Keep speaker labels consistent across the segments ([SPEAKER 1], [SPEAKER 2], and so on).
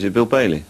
[SPEAKER 1] it Bill Bailey?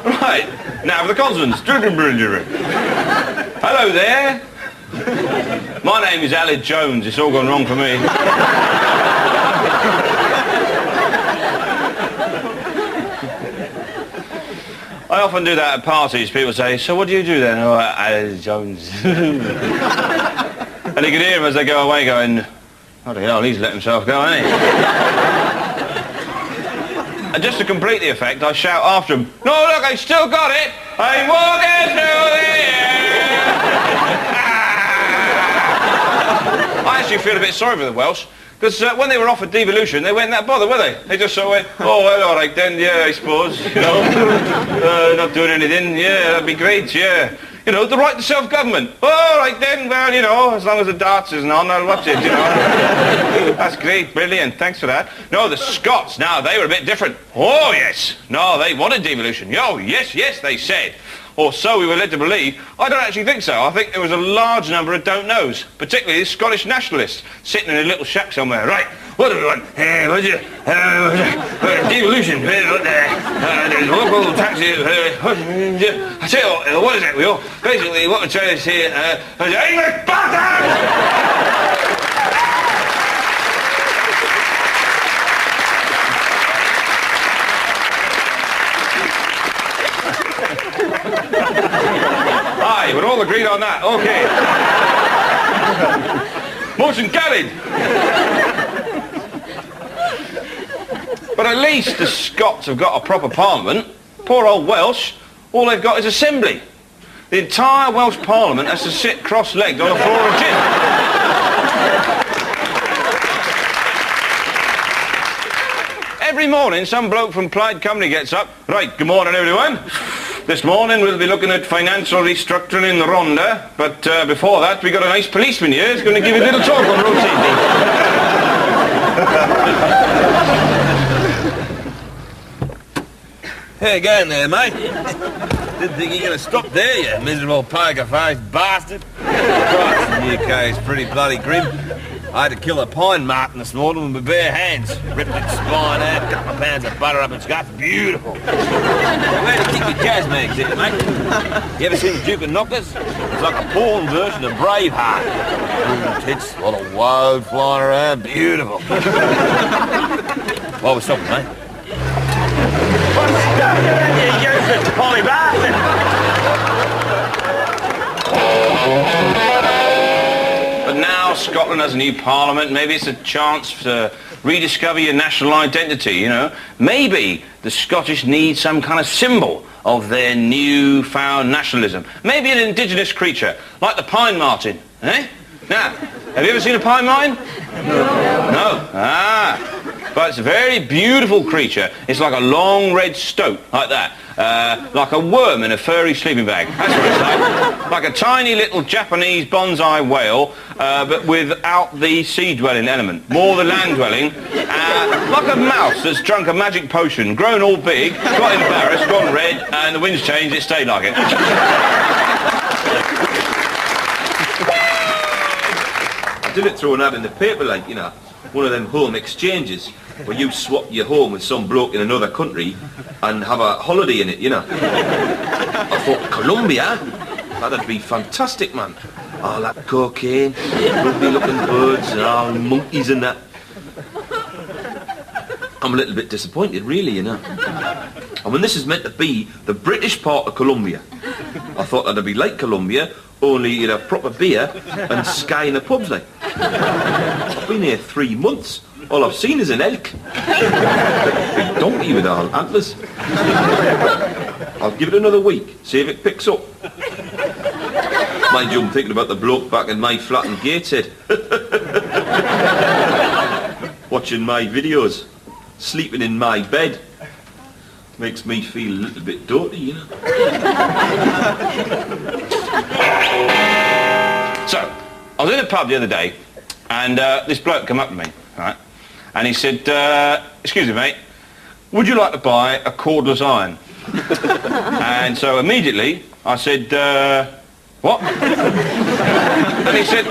[SPEAKER 2] Right, now for the consonants. Hello there. My name is Aled Jones. It's all gone wrong for me. I often do that at parties. People say, so what do you do then? Oh, Aled Jones. And you can hear them as they go away going, oh, the hell, he's let himself go, hasn't he? And just to complete the effect, I shout after him, no, look, I still got it. I'm walking through the air. I actually feel a bit sorry for the Welsh, because when they were offered devolution, they weren't that bothered, were they? They just sort of went, oh, well, all right then, yeah, I suppose, you know. Not doing anything, yeah, that'd be great, yeah. You know, the right to self-government. All right then, well, you know, as long as the darts isn't on, I'll watch it, you know. That's great, brilliant, thanks for that. No, the Scots, now, they were a bit different. Oh, yes. No, they wanted devolution. Oh, yes, yes, they said. Or so we were led to believe. I don't actually think so. I think there was a large number of don't-knows, particularly the Scottish nationalists, sitting in a little shack somewhere. Right, what do we want? Devolution. There's local taxes. I tell you what is it, Will? Basically, what we're trying to say is English bastard! Aye, we're all agreed on that. OK. Motion carried. But at least the Scots have got a proper parliament. Poor old Welsh, all they've got is assembly. The entire Welsh parliament has to sit cross-legged on a floor of gin. Every morning, some bloke from Plaid Cymru gets up. Right, good morning, everyone. This morning we'll be looking at financial restructuring in the Rhondda, but before that we got a nice policeman here who's going to give you a little talk on road safety.
[SPEAKER 3] How you going there, mate? Didn't think you're going to stop there, you miserable poker-faced bastard. Christ, the UK is pretty bloody grim. I had to kill a pine marten this morning with my bare hands. Ripped its spine out, a couple of pounds of butter up its gut. Beautiful. Where to kick your jazz mags there, mate? You ever seen the Duke of Knockers? It's like a porn version of Braveheart. Blue tits, a lot of woad flying around. Beautiful. Well, we're stopping, mate.
[SPEAKER 2] What's that? You useless Polly bastard! But now Scotland has a new parliament. Maybe it's a chance to rediscover your national identity, you know. Maybe the Scottish need some kind of symbol of their newfound nationalism. Maybe an indigenous creature, like the pine marten, eh? Now, have you ever seen a pine marten? No. Ah. But it's a very beautiful creature. It's like a long red stoat, like that. Like a worm in a furry sleeping bag. That's what it's like. Like a tiny little Japanese bonsai whale, but without the sea-dwelling element. More the land-dwelling. Like a mouse that's drunk a magic potion, grown all big, got embarrassed, gone red, and the wind's changed, it stayed like it.
[SPEAKER 4] I did it through an ad in the paper, like, you know, one of them home exchanges where you swap your home with some bloke in another country and have a holiday in it, you know. I thought, Colombia? That'd be fantastic, man. All that cocaine, rugby looking birds, and all monkeys and that. I'm a little bit disappointed, really, you know. And when this is meant to be the British part of Colombia, I thought that'd be like Colombia, only you'd have proper beer and sky in the pubs, like. I've been here 3 months. All I've seen is an elk. Big donkey with all antlers. I'll give it another week, see if it picks up. Mind you, I'm thinking about the bloke back in my flat in Gateshead. Watching my videos. Sleeping in my bed. Makes me feel a little bit dirty, you know.
[SPEAKER 2] So, I was in a pub the other day, and this bloke come up to me, right? And he said, excuse me, mate, would you like to buy a cordless iron? And so immediately I said, what? And he said,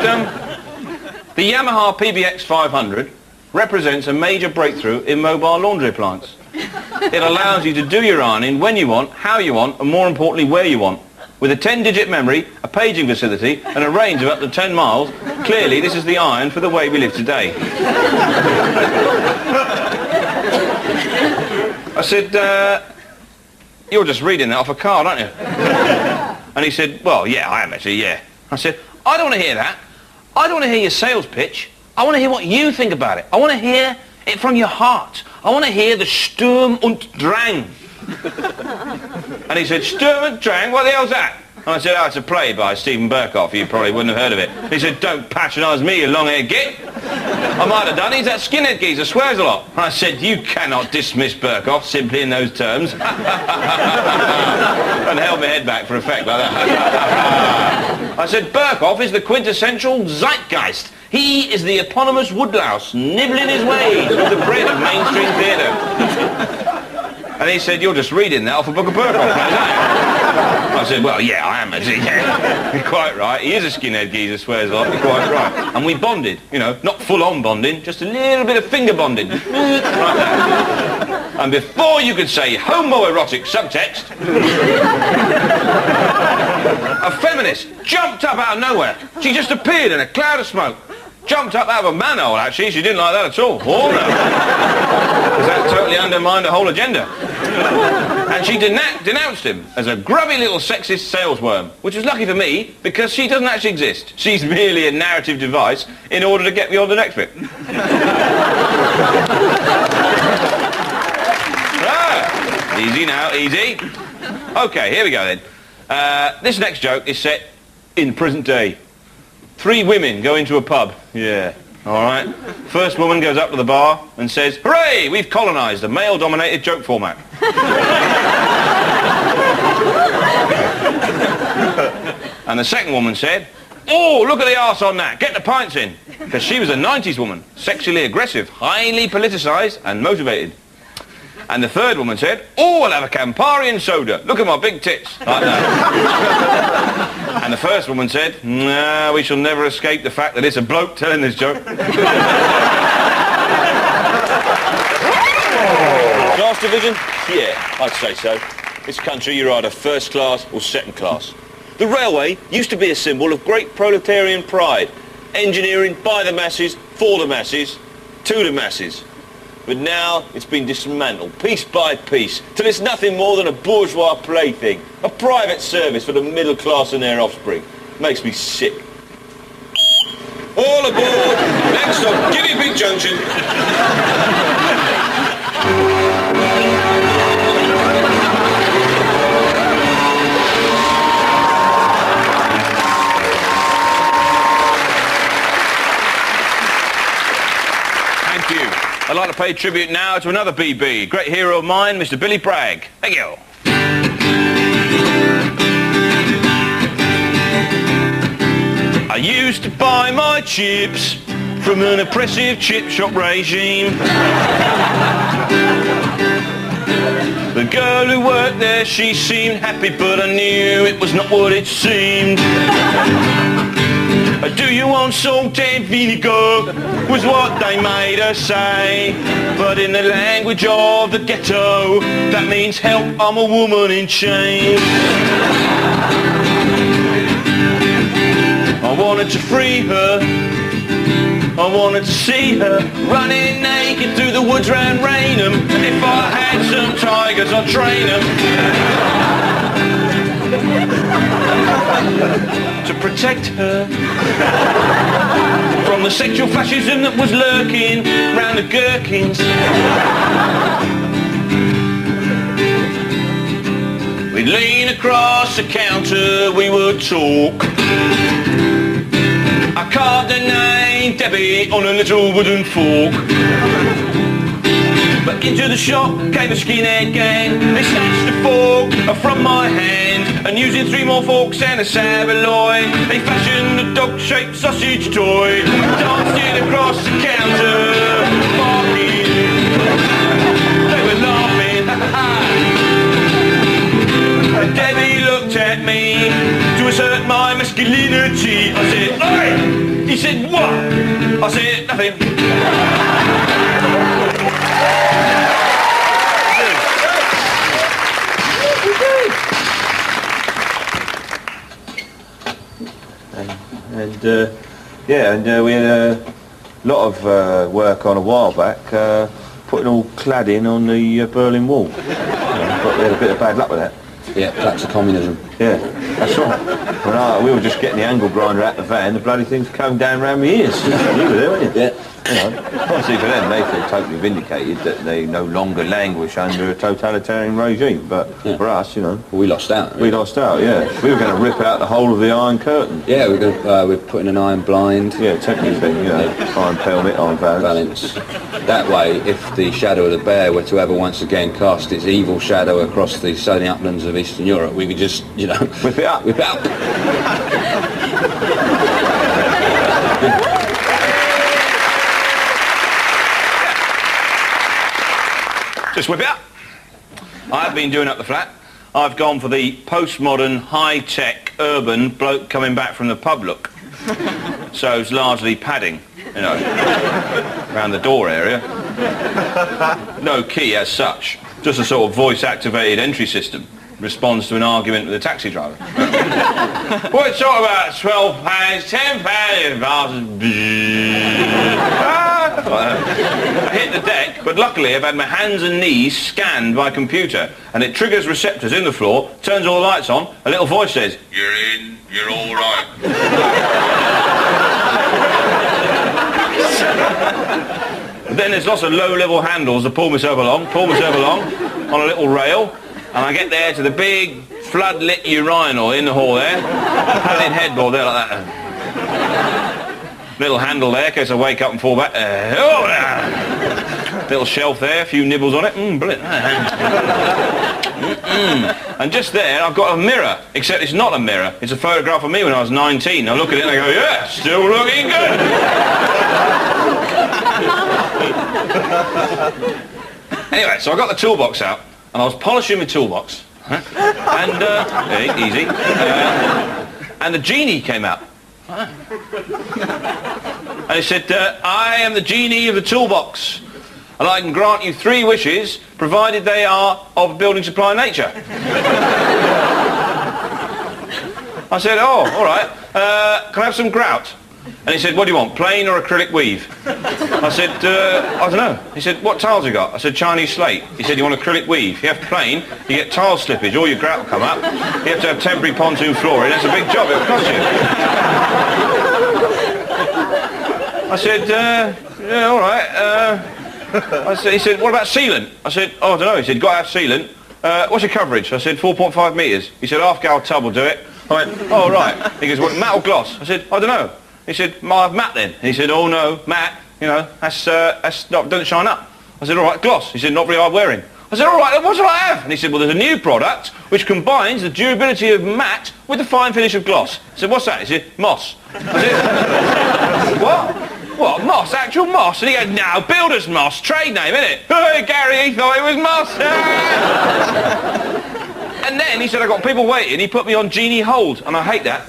[SPEAKER 2] the Yamaha PBX 500 represents a major breakthrough in mobile laundry appliance. It allows you to do your ironing when you want, how you want, and more importantly, where you want. With a 10-digit memory, a paging facility, and a range of up to 10 miles, clearly this is the iron for the way we live today. I said, you're just reading that off a card, aren't you? And he said, well, yeah, I am actually, yeah. I said, I don't want to hear that. I don't want to hear your sales pitch. I want to hear what you think about it. I want to hear it from your heart. I want to hear the Sturm und Drang. And he said, Sturm und Drang? What the hell's that? And I said, oh, it's a play by Stephen Burkoff. You probably wouldn't have heard of it. He said, don't patronise me, you long-haired git. I might have done. He's that skinhead geezer, swears a lot. And I said, you cannot dismiss Burkoff simply in those terms. And held my head back for effect like that. I said, Burkoff is the quintessential zeitgeist. He is the eponymous woodlouse, nibbling his way through the bread of mainstream theatre. And he said, you're just reading that off a book of Burkoff, isn't it? I said, well, yeah, I am, actually, yeah. You're quite right. He is a skinhead geezer, swears a lot. You're quite right. And we bonded, you know, not full-on bonding, just a little bit of finger bonding. Like that. And before you could say homoerotic subtext, a feminist jumped up out of nowhere. She just appeared in a cloud of smoke. Jumped up out of a manhole, actually. She didn't like that at all. Oh, no. Because that totally undermined the whole agenda. And she denounced him as a grubby little sexist salesworm, which was lucky for me, because she doesn't actually exist. She's merely a narrative device in order to get me on the next bit. Easy now, easy. Okay, here we go then. This next joke is set in present day. 3 women go into a pub. Yeah, all right. First woman goes up to the bar and says, hooray, we've colonised a male-dominated joke format. And the second woman said, oh, look at the arse on that, get the pints in. Because she was a 90s woman, sexually aggressive, highly politicised and motivated. And the third woman said, oh, I'll have a Campari and soda. Look at my big tits. Like that. And the first woman said, nah, we shall never escape the fact that it's a bloke telling this joke. Class division? Yeah, I'd say so. This country, you're either first class or second class. The railway used to be a symbol of great proletarian pride. Engineering by the masses, for the masses, to the masses. But now it's been dismantled, piece by piece, till it's nothing more than a bourgeois plaything, a private service for the middle class and their offspring. Makes me sick. All aboard! Next stop, Guinea Pig Junction. Thank you. I'd like to pay tribute now to another BB, great hero of mine, Mr. Billy Bragg. Thank you. I used to buy my chips from an oppressive chip shop regime. The girl who worked there, she seemed happy, but I knew it was not what it seemed. Do you want salt and vinegar, was what they made her say. But in the language of the ghetto, that means help, I'm a woman in chains. I wanted to free her, I wanted to see her running naked through the woods round Raynham. If I had some tigers, I'd train them to protect her from the sexual fascism that was lurking round the gherkins. We'd lean across the counter we would talk. I carved a name, Debbie, on a little wooden fork. But into the shop came a skinhead gang. They snatched the fork from my hand, and using 3 more forks and a saveloy, they fashioned a dog-shaped sausage toy. Danced it across the counter, barking. They were laughing. And Debbie looked at me to assert my masculinity. I said, "Oi!" He said, "What?" I said, "Nothing." And we had a lot of work on a while back, putting all cladding on the Berlin Wall. But we had a bit of bad luck with that.
[SPEAKER 1] Yeah, that's communism.
[SPEAKER 2] Yeah, that's right. When we were just getting the angle grinder out the van, the bloody things came down round my ears. You were there, weren't you?
[SPEAKER 1] Yeah.
[SPEAKER 2] You know, obviously for them, they feel totally vindicated that they no longer languish under a totalitarian regime. But for us, you know,
[SPEAKER 1] We lost out.
[SPEAKER 2] we lost out. Yeah, we were going to rip out the whole of the Iron Curtain.
[SPEAKER 1] Yeah, we're putting an iron blind.
[SPEAKER 2] Yeah, technically, you know, iron pelmet, iron valance.
[SPEAKER 1] That way, if the shadow of the bear were to ever once again cast its evil shadow across the sunny uplands of Eastern Europe, we could just, you know,
[SPEAKER 2] Whip it up.
[SPEAKER 1] whip it up.
[SPEAKER 2] Just whip it up. I've been doing up the flat. I've gone for the postmodern, high-tech, urban bloke coming back from the pub look. So it's largely padding, you know, around the door area. No key as such. Just a sort of voice-activated entry system. Responds to an argument with a taxi driver. Well, it's sort of about £12, £10, I hit the deck, but luckily I've had my hands and knees scanned by computer, and it triggers receptors in the floor, turns all the lights on, a little voice says, "You're in, you're all right." Then there's lots of low-level handles to pull myself along on a little rail, and I get there to the big flood-lit urinal in the hall there, padded headboard there like that. Little handle there in case I wake up and fall back. Little shelf there, a few nibbles on it. Brilliant. And just there I've got a mirror, except it's not a mirror. It's a photograph of me when I was 19. I look at it and I go, yeah, still looking good. Anyway, so I got the toolbox out and I was polishing my toolbox. And, easy. And the genie came out. And he said, I am the genie of the toolbox, and I can grant you 3 wishes, provided they are of building supply nature. I said, oh, all right. Can I have some grout? And he said, what do you want, plain or acrylic weave? I said, I don't know. He said, what tiles you got? I said, Chinese slate. He said, you want acrylic weave? You have plain, you get tile slippage, all your grout will come up. You have to have temporary pontoon flooring. That's a big job, it'll cost you. I said, yeah, all right. He said, what about sealant? I said, oh, I don't know. He said, got to have sealant. What's your coverage? I said, 4.5 metres. He said, half gal tub will do it. I went, oh, right. He goes, what, matte or gloss? I said, I don't know. He said, I'll have matte then. And he said, oh no, matte, you know, that's not, doesn't shine up. I said, all right, gloss. He said, not very hard wearing. I said, all right, then what do I have? And he said, well, there's a new product which combines the durability of matte with the fine finish of gloss. I said, what's that? He said, moss. I said, what? What, moss? Actual moss? And he goes, no, builder's moss, trade name, innit? Hey, Gary, he thought it was moss. And then he said, I got people waiting. He put me on genie hold, and I hate that.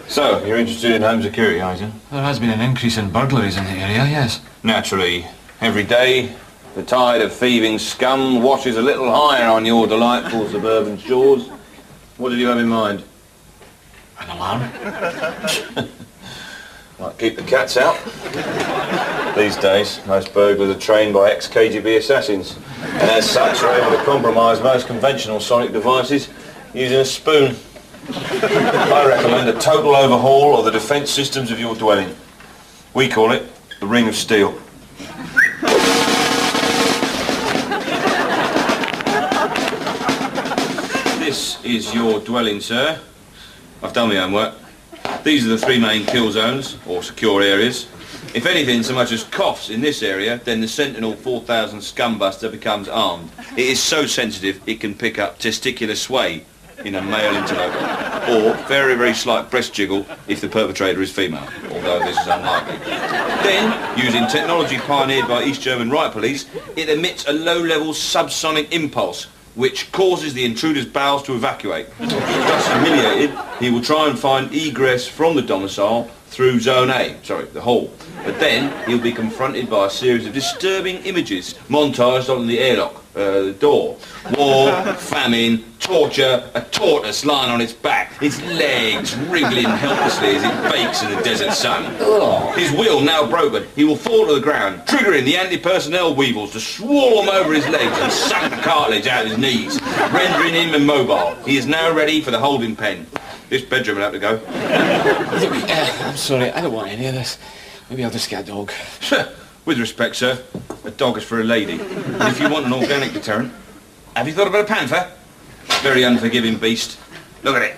[SPEAKER 2] So, you're interested in home security, aren't you?
[SPEAKER 5] There has been an increase in burglaries in the area, yes.
[SPEAKER 2] Naturally. Every day, the tide of thieving scum washes a little higher on your delightful suburban shores. What did you have in mind?
[SPEAKER 5] An alarm?
[SPEAKER 2] Might keep the cats out. These days, most burglars are trained by ex-KGB assassins, and as such are able to compromise most conventional sonic devices using a spoon. I recommend a total overhaul of the defence systems of your dwelling.
[SPEAKER 4] We call it the Ring of Steel. This is your dwelling, sir. I've done my homework. These are the 3 main kill zones, or secure areas. If anything so much as coughs in this area, then the Sentinel 4000 Scumbuster becomes armed. It is so sensitive it can pick up testicular sway in a male interloper, or very, very slight breast jiggle if the perpetrator is female, although this is unlikely. Then, using technology pioneered by East German riot police, it emits a low-level subsonic impulse which causes the intruder's bowels to evacuate. Thus humiliated, he will try and find egress from the domicile through Zone A, the hall. But then he'll be confronted by a series of disturbing images montaged on the airlock, the door. War, famine, torture, a tortoise lying on its back, its legs wriggling helplessly as it bakes in the desert sun. His will now broken, he will fall to the ground, triggering the anti-personnel weevils to swarm over his legs and suck the cartilage out of his knees, rendering him immobile. He is now ready for the holding pen. This bedroom will have to go.
[SPEAKER 5] Look, I'm sorry, I don't want any of this. Maybe I'll just get a dog.
[SPEAKER 4] With respect, sir, a dog is for a lady. And if you want an organic deterrent, have you thought about a panther? Very unforgiving beast. Look at it.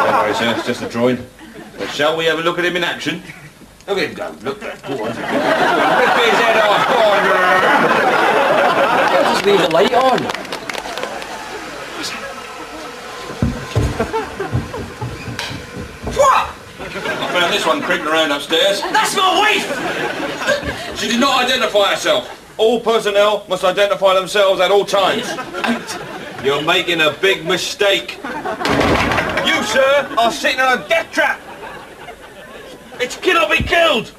[SPEAKER 4] Don't worry, sir, it's just a drawing. But shall we have a look at him in action? Look at him go. Look. Go on. Rip his head off. Go on.
[SPEAKER 5] I'll just leave the light on.
[SPEAKER 4] I found this one creeping around upstairs.
[SPEAKER 2] That's my wife!
[SPEAKER 4] She did not identify herself. All personnel must identify themselves at all times. You're making a big mistake. You, sir, are sitting on a death trap. It's kill or be killed.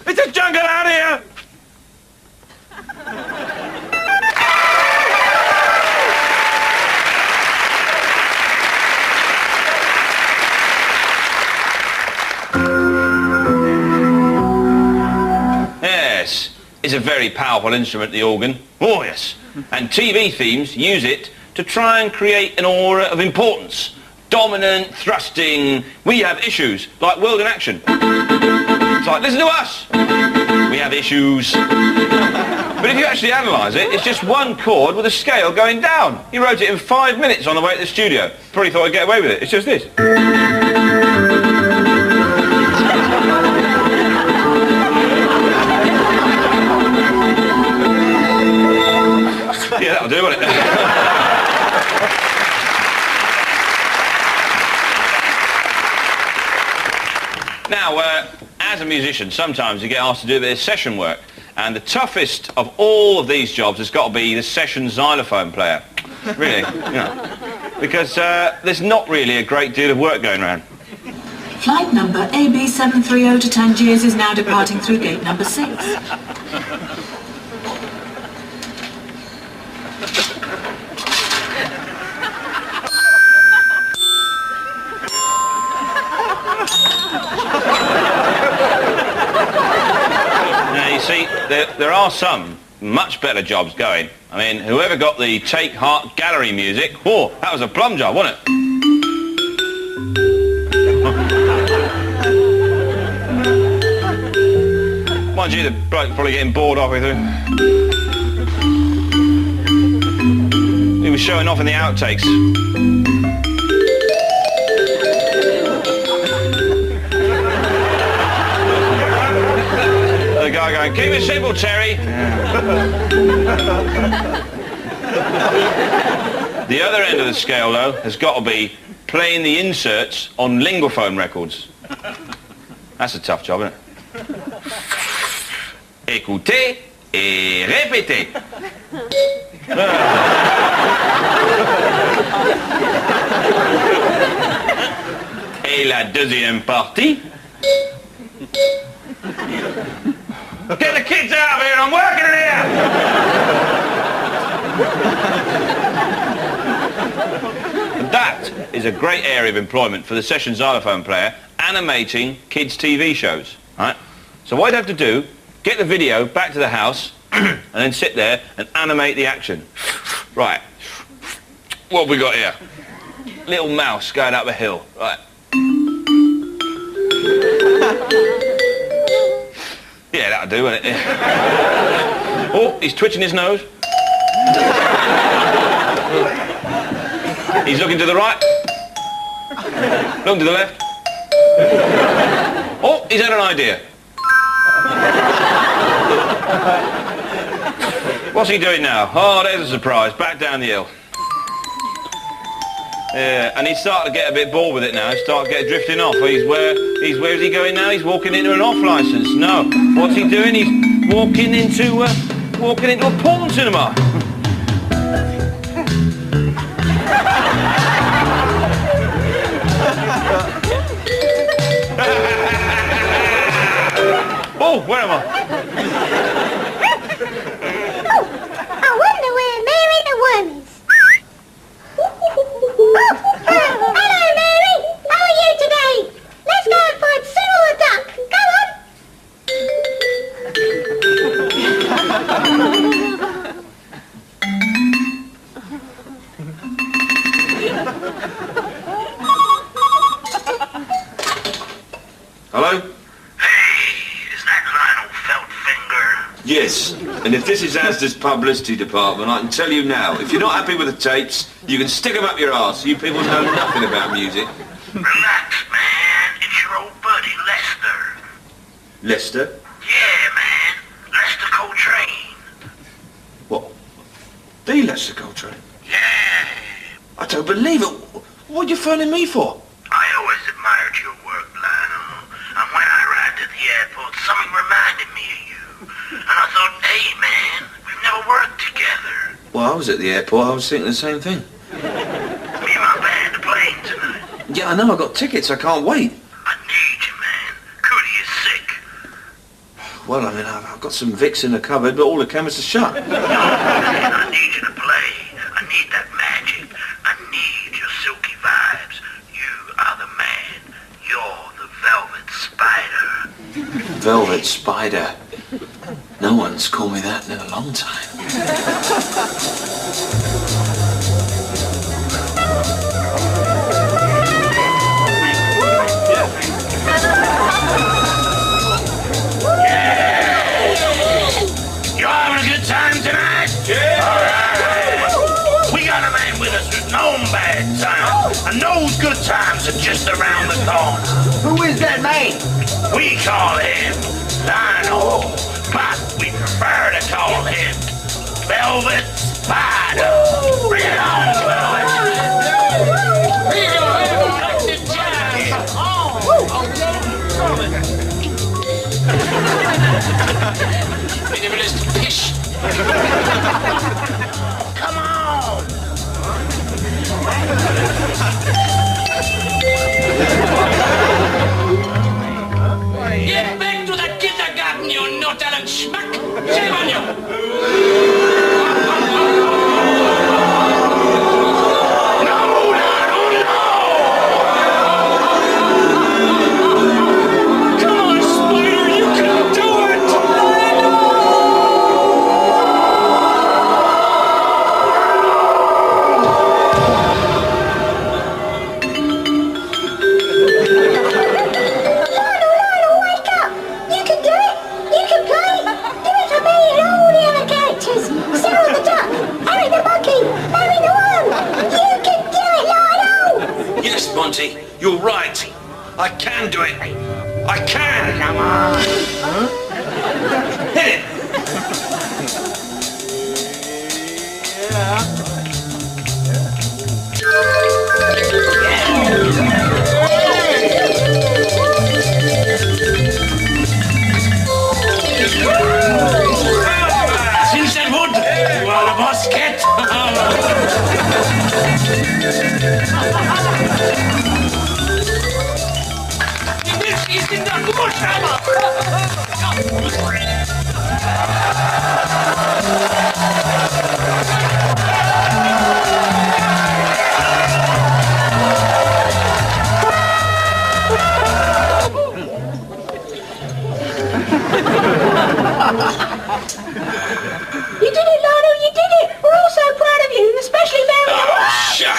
[SPEAKER 4] It's a jungle out here. Yes, it's a very powerful instrument, the organ. Oh, yes. And TV themes use it to try and create an aura of importance. Dominant, thrusting. We have issues, like World in Action. It's like, listen to us. We have issues. But if you actually analyse it, it's just one chord with a scale going down. He wrote it in 5 minutes on the way to the studio. Probably thought I'd get away with it. It's just this. Yeah, that'll do, won't it? Now, as a musician, sometimes you get asked to do a bit of session work, and the toughest of all of these jobs has got to be the session xylophone player. Really, you know, because there's not really a great deal of work going around.
[SPEAKER 6] Flight number AB730 to Tangiers is now departing through gate number 6.
[SPEAKER 2] Now, you see, there are some much better jobs going. I mean, whoever got the Take Heart gallery music, oh, that was a plum job, wasn't it? Mind you, the bloke's probably getting bored halfway through. He was showing off in the outtakes. The guy going, keep it simple, Terry. The other end of the scale, though, has got to be playing the inserts on linguaphone records. That's a tough job, isn't it? Écoutez et répétez. Et la deuxième partie. Get the kids out of here, I'm working in here! That is a great area of employment for the session xylophone player, animating kids' TV shows. Right? So what you'd have to do, get the video back to the house, and then sit there and animate the action. Right. What have we got here? Little mouse going up a hill. Right. Yeah, that'll do, won't it? Yeah. Oh, he's twitching his nose. He's looking to the right. Looking to the left. Oh, he's had an idea. What's he doing now? Oh, there's a surprise. Back down the hill. Yeah, and he's starting to get a bit bored with it now. He's starting to get drifting off. Where's he going now? He's walking into an off licence. No. What's he doing? He's walking into a porn cinema. Oh, where am I?
[SPEAKER 7] I wonder where Mary the Worm is. Hello, Mary. How are you today? Let's go and find Cyril the Duck.
[SPEAKER 4] Hello? Yes, and if this is Asda's publicity department, I can tell you now, if you're not happy with the tapes, you can stick them up your arse. You people know nothing about music.
[SPEAKER 8] Relax, man. It's your old buddy, Lester.
[SPEAKER 4] Lester?
[SPEAKER 8] Yeah, man. Lester Coltrane.
[SPEAKER 4] What? The Lester Coltrane?
[SPEAKER 8] Yeah.
[SPEAKER 4] I don't believe it. What are you phoning me for?
[SPEAKER 8] I always admired your work, Lionel. And when I arrived at the airport, something reminded me of you. And I thought, hey, man, we've never worked together.
[SPEAKER 4] Well, I was at the airport. I was thinking the same thing.
[SPEAKER 8] Me and my band are playing tonight.
[SPEAKER 4] Yeah, I know. I got tickets. I can't wait.
[SPEAKER 8] I need you, man. Cootie is sick.
[SPEAKER 4] Well, I mean, I've got some Vicks in the cupboard, but all the chemists are shut.
[SPEAKER 8] Man, I need you to play. I need that magic. I need your silky vibes. You are the man. You're the Velvet Spider.
[SPEAKER 4] Velvet Spider. No one's called me that in a long time.
[SPEAKER 8] You having a good time tonight? Yeah. All right. We got a man with us who's known bad times, and those good times are just around the corner.
[SPEAKER 9] Who is that man?
[SPEAKER 8] We call him Lionel, but we prefer to call him Velvet Spider. Bring it on, Velvet. Come on!
[SPEAKER 10] Get back to the kindergarten, you no-talent schmuck! Shame on you!
[SPEAKER 8] You're right. I can do it. I can. Come on. Huh? Hit it.
[SPEAKER 10] Since that wood, you are the boss cat. Ist in der Kugelschreiber!
[SPEAKER 7] You did it, Lionel, you did it! We're all so proud of you, especially Mary.
[SPEAKER 8] Oh, shut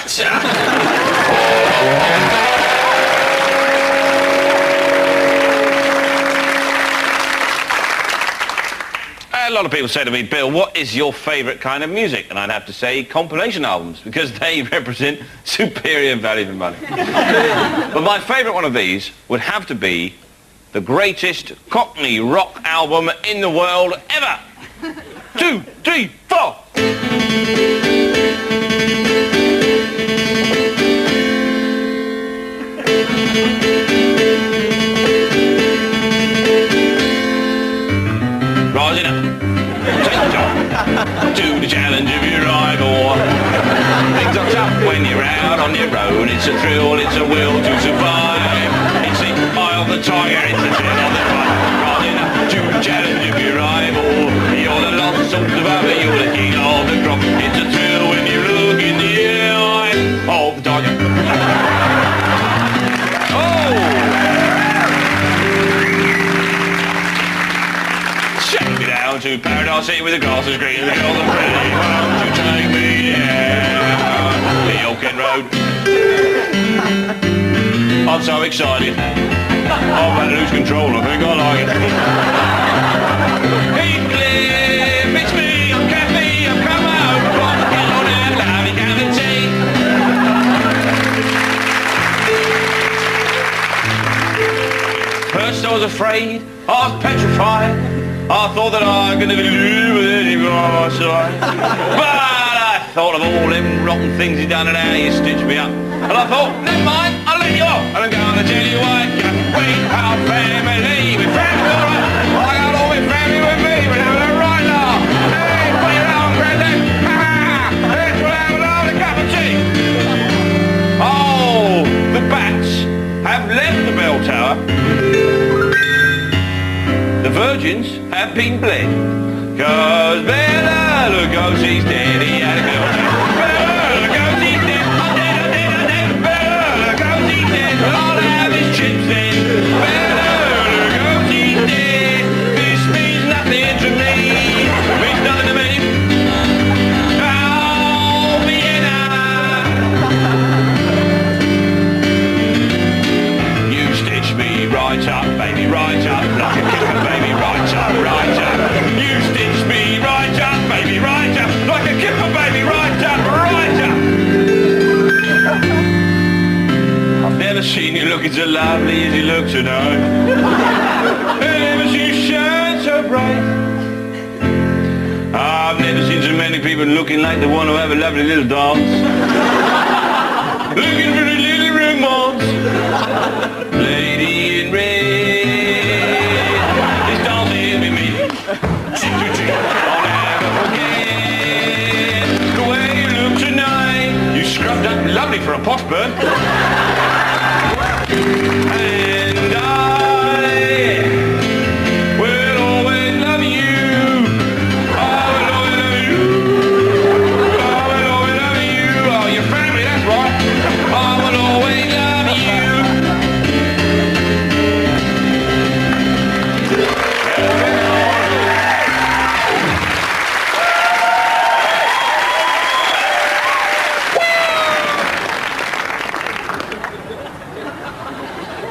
[SPEAKER 2] A lot of people say to me, Bill, what is your favourite kind of music? And I'd have to say compilation albums, because they represent superior value for money. But my favourite one of these would have to be the greatest Cockney rock album in the world ever. 2, 3, 4. Rising up, take off to the challenge of your rival. Things are tough when you're out on your own. It's a thrill, it's a will to survive. It's the eye of the tiger, it's the thrill of the fight. Rising up to the challenge of your rival. You're the lost soul survivor, you're the king of the crop. It's a thrill when you look in the eye of the tiger. To Paradise City with the grass is green and the girls are pretty. Won't you take me down the Old Kent Road? I'm so excited. I'm about to lose control. I think I like it. Heathcliff, it's me. I'm Kathy. I've come home from the hill on that lovely cup of tea. First I was afraid. I was petrified. I thought that I could never live with anyone on my side. But I thought of all them rotten things he'd done and how you stitched me up. And I thought, never mind, I'll let you off. And I'm going to tell you why. We are family. We're family, all right. I got all my family with me. We're having a right laugh. Hey, put your arm, Granddad. Ha ha. Let's have a lovely cup of tea. Oh, the bats have left the bell tower. The virgins have been bled, 'cause Bela Lugosi's dead, he had a girl. Bela Lugosi's dead, I'm dead, I'm dead, I'm dead. Bela Lugosi's dead, I'll have his chips then. Bela Lugosi's dead, this means nothing to me, means nothing to me. Oh, Vienna. You stitched me right up, baby, right up, like a kipper, baby, right up, right up. You stitched me right up, baby, right up, like a kipper, baby, right up, right up. I've never seen you looking so lovely as you look tonight. I've never seen you shine so bright. I've never seen so many people looking like they want to have a lovely little dance. Looking for a little romance. Lady in red is dancing with me. I'll never forget the way you look tonight. You scrubbed up lovely for a posh bird. And I will always love you. I will always love you. I will always love you. Oh, your family, that's right. I will always love you.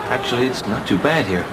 [SPEAKER 2] Actually, it's not too bad here.